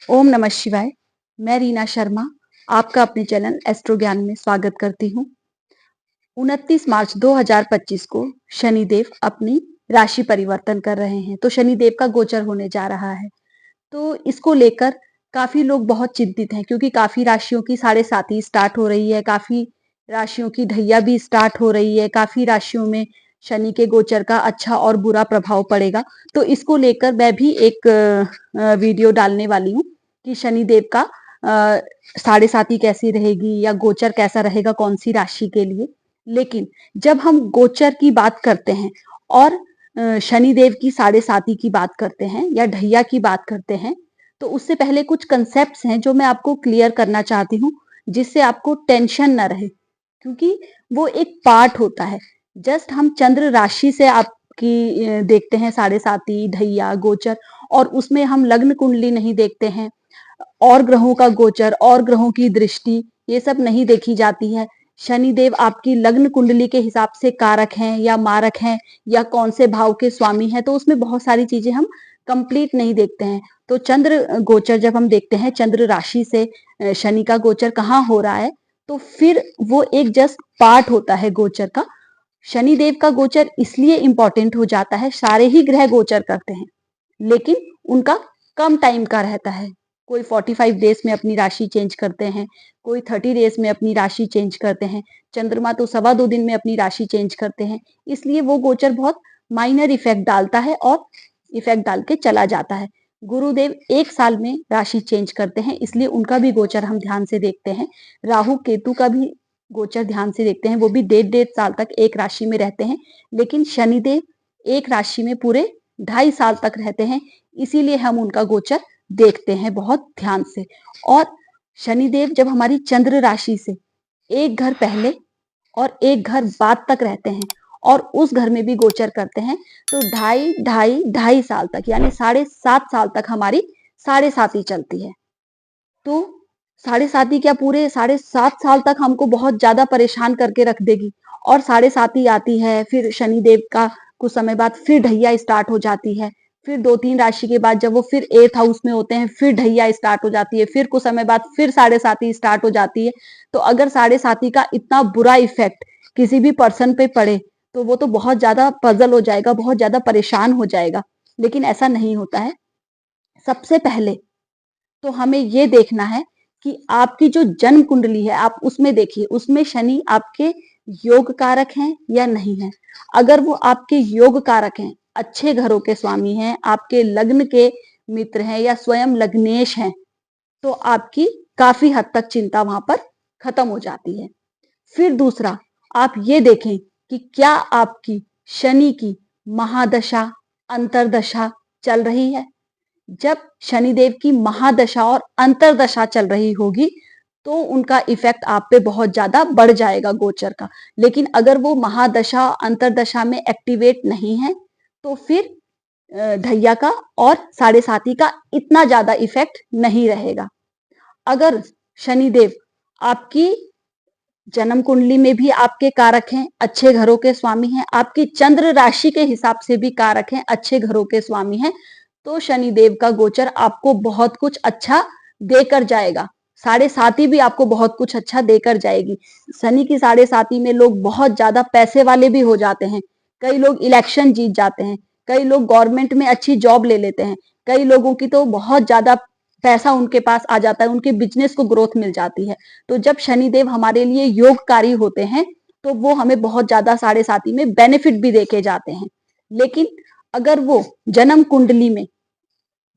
ओम नमः शिवाय। मैं रीना शर्मा आपका अपने चैनल एस्ट्रो ज्ञान में स्वागत करती हूँ। 29 मार्च 2025 को शनिदेव अपनी राशि परिवर्तन कर रहे हैं, तो शनिदेव का गोचर होने जा रहा है। तो इसको लेकर काफी लोग बहुत चिंतित हैं, क्योंकि काफी राशियों की साढ़े साती स्टार्ट हो रही है, काफी राशियों की ढैया भी स्टार्ट हो रही है, काफी राशियों में शनि के गोचर का अच्छा और बुरा प्रभाव पड़ेगा। तो इसको लेकर मैं भी एक वीडियो डालने वाली हूँ कि शनिदेव का साढ़े साती कैसी रहेगी या गोचर कैसा रहेगा कौन सी राशि के लिए। लेकिन जब हम गोचर की बात करते हैं और शनिदेव की साढ़े साती की बात करते हैं या ढैया की बात करते हैं, तो उससे पहले कुछ कंसेप्ट्स हैं जो मैं आपको क्लियर करना चाहती हूँ, जिससे आपको टेंशन ना रहे, क्योंकि वो एक पार्ट होता है। जस्ट हम चंद्र राशि से आपकी देखते हैं साढ़े साती ढैया गोचर, और उसमें हम लग्न कुंडली नहीं देखते हैं, और ग्रहों का गोचर और ग्रहों की दृष्टि ये सब नहीं देखी जाती है। शनिदेव आपकी लग्न कुंडली के हिसाब से कारक हैं या मारक हैं या कौन से भाव के स्वामी हैं, तो उसमें बहुत सारी चीजें हम कंप्लीट नहीं देखते हैं। तो चंद्र गोचर जब हम देखते हैं, चंद्र राशि से शनि का गोचर कहाँ हो रहा है, तो फिर वो एक जस्ट पार्ट होता है गोचर का। शनिदेव का गोचर इसलिए इंपॉर्टेंट हो जाता है, सारे ही ग्रह गोचर करते हैं लेकिन उनका कम टाइम का रहता है। कोई 45 डेज में अपनी राशि चेंज करते हैं, कोई 30 डेज में अपनी राशि चेंज करते हैं, चंद्रमा तो 2.25 दिन में अपनी राशि चेंज करते हैं। इसलिए वो गोचर बहुत माइनर इफेक्ट डालता है और इफेक्ट डाल के चला जाता है। गुरुदेव 1 साल में राशि चेंज करते हैं, इसलिए उनका भी गोचर हम ध्यान से देखते हैं। राहु केतु का भी गोचर ध्यान से देखते हैं, वो भी 1.5 साल तक एक राशि में रहते हैं। लेकिन शनिदेव एक राशि में पूरे 2.5 साल तक रहते हैं, इसीलिए हम उनका गोचर देखते हैं बहुत ध्यान से। और शनिदेव जब हमारी चंद्र राशि से एक घर पहले और एक घर बाद तक रहते हैं और उस घर में भी गोचर करते हैं, तो 2.5 साल तक यानी 7.5 साल तक हमारी साढ़े साती चलती है। तो साढ़े साती क्या, पूरे 7.5 साल तक हमको बहुत ज्यादा परेशान करके रख देगी। और साढ़े साती आती है, फिर शनिदेव का कुछ समय बाद फिर ढैया स्टार्ट हो जाती है। फिर 2-3 राशि के बाद जब वो फिर 8th हाउस में होते हैं, फिर ढैया स्टार्ट हो जाती है। फिर कुछ समय बाद फिर साढ़े साती स्टार्ट हो जाती है। तो अगर साढ़े साती का इतना बुरा इफेक्ट किसी भी पर्सन पे पड़े, तो वो तो बहुत ज्यादा पजल हो जाएगा, बहुत ज्यादा परेशान हो जाएगा। लेकिन ऐसा नहीं होता है। सबसे पहले तो हमें ये देखना है कि आपकी जो जन्म कुंडली है, आप उसमें देखिए, उसमें शनि आपके योग कारक हैं या नहीं है। अगर वो आपके योग कारक हैं, अच्छे घरों के स्वामी हैं, आपके लग्न के मित्र हैं या स्वयं लग्नेश हैं, तो आपकी काफी हद तक चिंता वहां पर खत्म हो जाती है। फिर दूसरा, आप ये देखें कि क्या आपकी शनि की महादशा अंतरदशा चल रही है। जब शनिदेव की महादशा और अंतरदशा चल रही होगी, तो उनका इफेक्ट आप पे बहुत ज्यादा बढ़ जाएगा गोचर का। लेकिन अगर वो महादशा अंतरदशा में एक्टिवेट नहीं है, तो फिर ढैया का और साढ़े साती का इतना ज्यादा इफेक्ट नहीं रहेगा। अगर शनिदेव आपकी जन्म कुंडली में भी आपके कारक हैं, अच्छे घरों के स्वामी हैं, आपकी चंद्र राशि के हिसाब से भी कारक हैं, अच्छे घरों के स्वामी हैं, तो शनिदेव का गोचर आपको बहुत कुछ अच्छा देकर जाएगा। साढ़े साती भी आपको बहुत कुछ अच्छा देकर जाएगी। शनि की साढ़े साती में लोग बहुत ज्यादा पैसे वाले भी हो जाते हैं, कई लोग इलेक्शन जीत जाते हैं, कई लोग गवर्नमेंट में अच्छी जॉब ले लेते हैं, कई लोगों की तो बहुत ज्यादा पैसा उनके पास आ जाता है, उनके बिजनेस को ग्रोथ मिल जाती है। तो जब शनिदेव हमारे लिए योगकारी होते हैं, तो वो हमें बहुत ज्यादा साढ़े साती में बेनिफिट भी देके जाते हैं। लेकिन अगर वो जन्म कुंडली में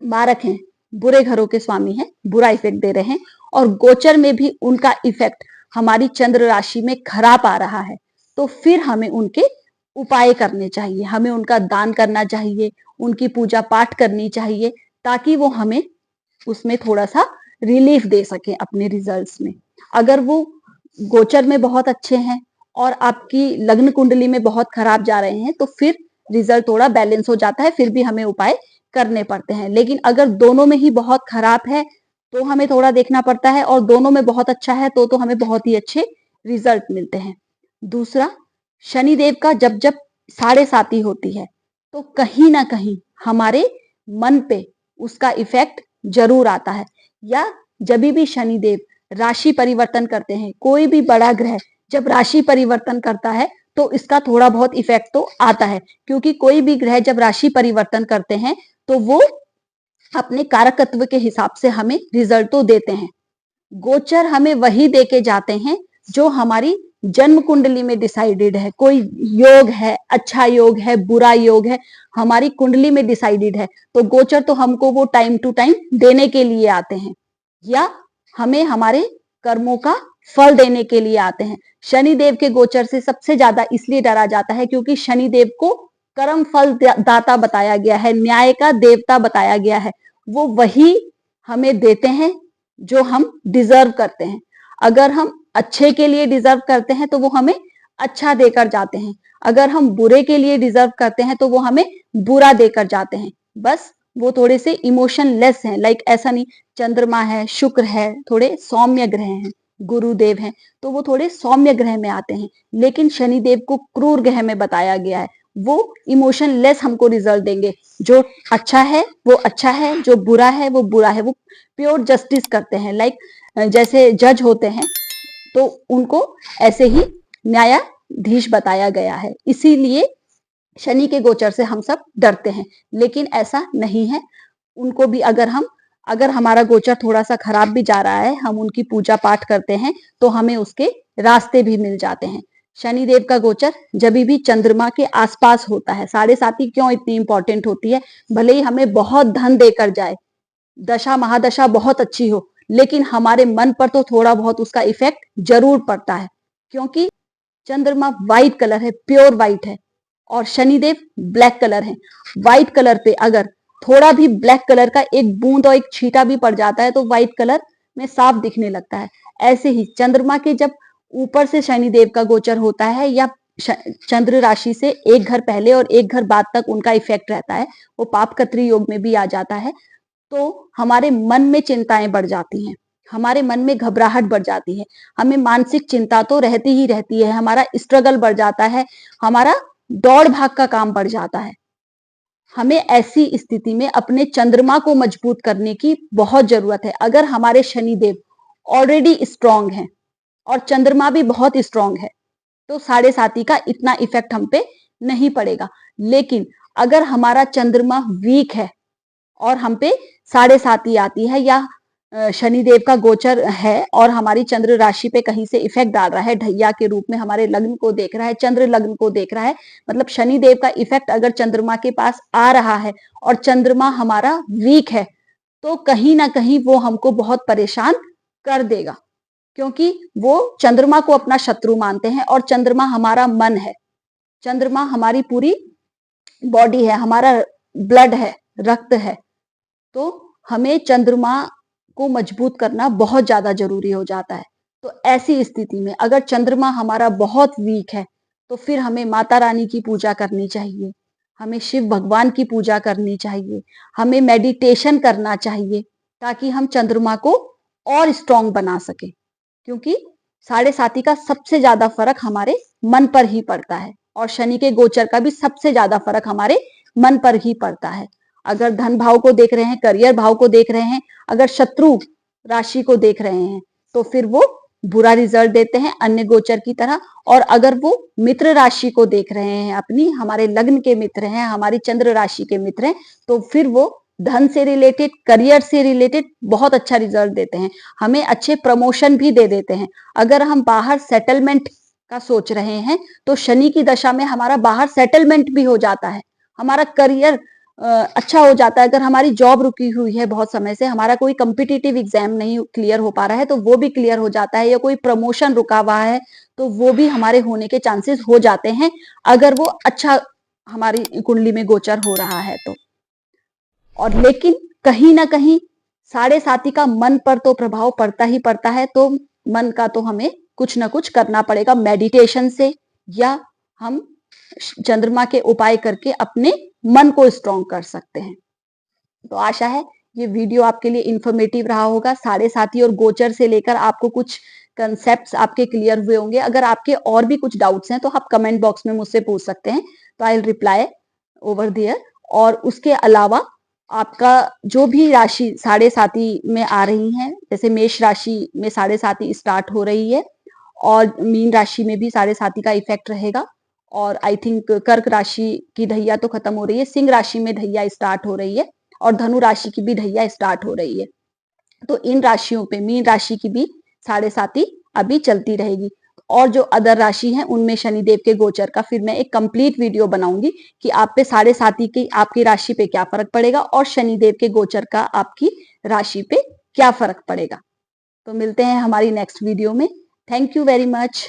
मारक हैं, बुरे घरों के स्वामी हैं, बुरा इफेक्ट दे रहे हैं, और गोचर में भी उनका इफेक्ट हमारी चंद्र राशि में खराब आ रहा है, तो फिर हमें उनके उपाय करने चाहिए, हमें उनका दान करना चाहिए, उनकी पूजा पाठ करनी चाहिए, ताकि वो हमें उसमें थोड़ा सा रिलीफ दे सके अपने रिजल्ट्स में। अगर वो गोचर में बहुत अच्छे हैं और आपकी लग्न कुंडली में बहुत खराब जा रहे हैं, तो फिर रिजल्ट थोड़ा बैलेंस हो जाता है, फिर भी हमें उपाय करने पड़ते हैं। लेकिन अगर दोनों में ही बहुत खराब है, तो हमें थोड़ा देखना पड़ता है, और दोनों में बहुत अच्छा है, तो हमें बहुत ही अच्छे रिजल्ट मिलते हैं। दूसरा, शनिदेव का जब जब साढ़े साती होती है, तो कहीं ना कहीं हमारे मन पे उसका इफेक्ट जरूर आता है। या जब भी शनिदेव राशि परिवर्तन करते हैं, कोई भी बड़ा ग्रह जब राशि परिवर्तन करता है तो इसका थोड़ा बहुत इफेक्ट तो आता है, क्योंकि कोई भी ग्रह जब राशि परिवर्तन करते हैं तो वो अपने कारकत्व के हिसाब से हमें रिजल्ट तो देते हैं। गोचर हमें वही देके जाते हैं जो हमारी जन्म कुंडली में डिसाइडेड है। कोई योग है, अच्छा योग है, बुरा योग है, हमारी कुंडली में डिसाइडेड है, तो गोचर तो हमको वो टाइम टू टाइम देने के लिए आते हैं या हमें हमारे कर्मों का फल देने के लिए आते हैं। शनिदेव के गोचर से सबसे ज्यादा इसलिए डरा जाता है क्योंकि शनिदेव को कर्म फल दाता बताया गया है, न्याय का देवता बताया गया है। वो वही हमें देते हैं जो हम डिजर्व करते हैं। अगर हम अच्छे के लिए डिजर्व करते हैं तो वो हमें अच्छा देकर जाते हैं, अगर हम बुरे के लिए डिजर्व करते हैं तो वो हमें बुरा देकर जाते हैं। बस वो थोड़े से इमोशनलेस हैं, लाइक ऐसा नहीं, चंद्रमा है, शुक्र है, थोड़े सौम्य ग्रह हैं, गुरुदेव हैं, तो वो थोड़े सौम्य ग्रह में आते हैं। लेकिन शनिदेव को क्रूर ग्रह में बताया गया है, वो इमोशनलेस हमको रिजल्ट देंगे। जो अच्छा है वो अच्छा है, जो बुरा है वो बुरा है। वो प्योर जस्टिस करते हैं, लाइक जैसे जज होते हैं तो उनको ऐसे ही न्यायाधीश बताया गया है। इसीलिए शनि के गोचर से हम सब डरते हैं, लेकिन ऐसा नहीं है। उनको भी अगर हमारा गोचर थोड़ा सा खराब भी जा रहा है, हम उनकी पूजा पाठ करते हैं तो हमें उसके रास्ते भी मिल जाते हैं। शनिदेव का गोचर जब भी चंद्रमा के आसपास होता है, 7.5 क्यों इतनी इंपॉर्टेंट होती है, भले ही हमें बहुत धन देकर जाए, दशा महादशा बहुत अच्छी हो, लेकिन हमारे मन पर तो थोड़ा बहुत उसका इफेक्ट जरूर पड़ता है, क्योंकि चंद्रमा व्हाइट कलर है, प्योर व्हाइट है, और शनिदेव ब्लैक कलर है। व्हाइट कलर पे अगर थोड़ा भी ब्लैक कलर का एक बूंद और एक छींटा भी पड़ जाता है तो व्हाइट कलर में साफ दिखने लगता है। ऐसे ही चंद्रमा के जब ऊपर से शनिदेव का गोचर होता है या चंद्र राशि से एक घर पहले और एक घर बाद तक उनका इफेक्ट रहता है, वो पापकत्री योग में भी आ जाता है, तो हमारे मन में चिंताएं बढ़ जाती हैं, हमारे मन में घबराहट बढ़ जाती है, हमें मानसिक चिंता तो रहती ही रहती है, हमारा स्ट्रगल बढ़ जाता है, हमारा दौड़ भाग का काम बढ़ जाता है। हमें ऐसी स्थिति में अपने चंद्रमा को मजबूत करने की बहुत जरूरत है। अगर हमारे शनिदेव ऑलरेडी स्ट्रांग हैं और चंद्रमा भी बहुत स्ट्रांग है तो 7.5 का इतना इफेक्ट हम पे नहीं पड़ेगा। लेकिन अगर हमारा चंद्रमा वीक है और हम पे 7.5 आती है या शनिदेव का गोचर है और हमारी चंद्र राशि पे कहीं से इफेक्ट डाल रहा है, ढैया के रूप में हमारे लग्न को देख रहा है, चंद्र लग्न को देख रहा है, मतलब शनिदेव का इफेक्ट अगर चंद्रमा के पास आ रहा है और चंद्रमा हमारा वीक है, तो कहीं ना कहीं वो हमको बहुत परेशान कर देगा, क्योंकि वो चंद्रमा को अपना शत्रु मानते हैं और चंद्रमा हमारा मन है, चंद्रमा हमारी पूरी बॉडी है, हमारा ब्लड है, रक्त है। तो हमें चंद्रमा को मजबूत करना बहुत ज्यादा जरूरी हो जाता है। तो ऐसी स्थिति में अगर चंद्रमा हमारा बहुत वीक है तो फिर हमें माता रानी की पूजा करनी चाहिए, हमें शिव भगवान की पूजा करनी चाहिए, हमें मेडिटेशन करना चाहिए, ताकि हम चंद्रमा को और स्ट्रॉन्ग बना सके। क्योंकि 7.5 का सबसे ज्यादा फर्क हमारे मन पर ही पड़ता है और शनि के गोचर का भी सबसे ज्यादा फर्क हमारे मन पर ही पड़ता है। अगर धन भाव को देख रहे हैं, करियर भाव को देख रहे हैं, अगर शत्रु राशि को देख रहे हैं तो फिर वो बुरा रिजल्ट देते हैं अन्य गोचर की तरह। और अगर वो मित्र राशि को देख रहे हैं, अपनी हमारे लग्न के मित्र हैं, हमारी चंद्र राशि के मित्र हैं, तो फिर वो धन से रिलेटेड, करियर से रिलेटेड बहुत अच्छा रिजल्ट देते हैं, हमें अच्छे प्रमोशन भी दे देते हैं। अगर हम बाहर सेटलमेंट का सोच रहे हैं तो शनि की दशा में हमारा बाहर सेटलमेंट भी हो जाता है, हमारा करियर अच्छा हो जाता है। अगर हमारी जॉब रुकी हुई है बहुत समय से, हमारा कोई कम्पिटिटिव एग्जाम नहीं क्लियर हो पा रहा है तो वो भी क्लियर हो जाता है, या कोई प्रमोशन रुका हुआ है तो वो भी हमारे होने के चांसेस हो जाते हैं, अगर वो अच्छा हमारी कुंडली में गोचर हो रहा है तो। और लेकिन कहीं ना कहीं 7.5 का मन पर तो प्रभाव पड़ता ही पड़ता है, तो मन का तो हमें कुछ ना कुछ करना पड़ेगा, मेडिटेशन से या हम चंद्रमा के उपाय करके अपने मन को स्ट्रॉन्ग कर सकते हैं। तो आशा है ये वीडियो आपके लिए इंफॉर्मेटिव रहा होगा। 7.5 और गोचर से लेकर आपको कुछ कंसेप्ट्स आपके क्लियर हुए होंगे। अगर आपके और भी कुछ डाउट्स हैं तो आप कमेंट बॉक्स में मुझसे पूछ सकते हैं, तो I will reply over there. और उसके अलावा आपका जो भी राशि साढ़े साती में आ रही है, जैसे मेष राशि में साढ़े साती स्टार्ट हो रही है और मीन राशि में भी साढ़े साती का इफेक्ट रहेगा और आई थिंक कर्क राशि की ढैया तो खत्म हो रही है, सिंह राशि में ढैया स्टार्ट हो रही है और धनु राशि की भी ढैया स्टार्ट हो रही है। तो इन राशियों पे मीन राशि की भी साढ़े साती अभी चलती रहेगी और जो अदर राशि है उनमें शनिदेव के गोचर का फिर मैं एक कंप्लीट वीडियो बनाऊंगी कि आप पे साढ़े साती की आपकी राशि पे क्या फर्क पड़ेगा और शनिदेव के गोचर का आपकी राशि पे क्या फर्क पड़ेगा। तो मिलते हैं हमारी नेक्स्ट वीडियो में। Thank you very much.